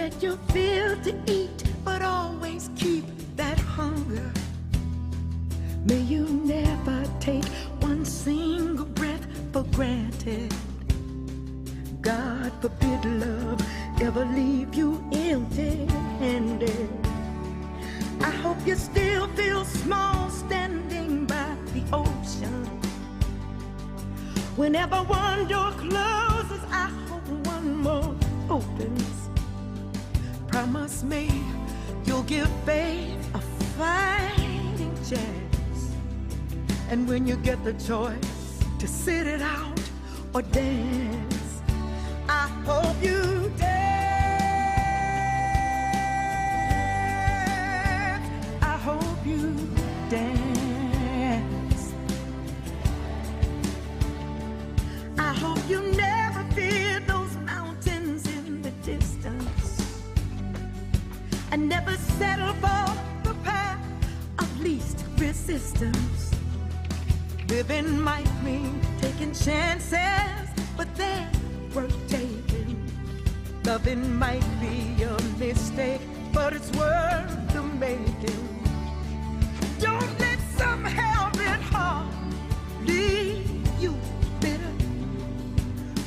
get your fill to eat, but always keep that hunger. May you never take one single breath for granted. God forbid love ever leave you empty-handed. I hope you still feel small standing by the ocean. Whenever one door closes, I hope one more opens. Promise me you'll give faith a fighting chance. And when you get the choice to sit it out or dance, I hope you dance. I hope you dance. I hope you never fear those mountains in the distance, and never settle for the path of least resistance. Living might mean taking chances, but they're worth taking. Loving might be a mistake, but it's worth the making. Don't let some hell-bent heart leave you bitter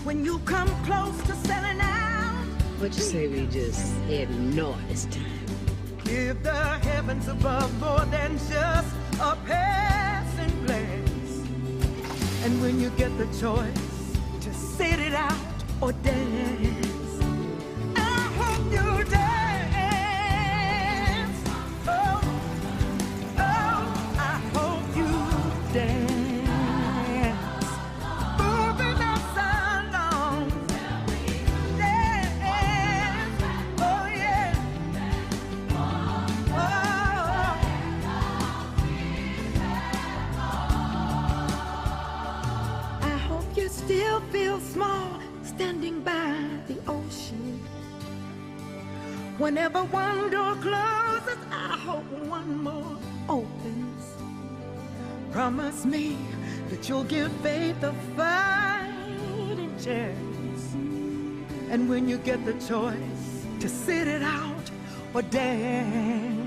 when you come close to selling out. What you say we just head north this time? Give the heavens above more than just a passing glance. And when you get the choice to sit it out or dance, I hope you dance. Oh, oh, I hope you dance. Moving us along. Dance. Oh, yeah. I hope you still feel small standing by the ocean. Whenever one door closes, I hope one more opens. Promise me that you'll give faith a fighting chance. And when you get the choice to sit it out or dance,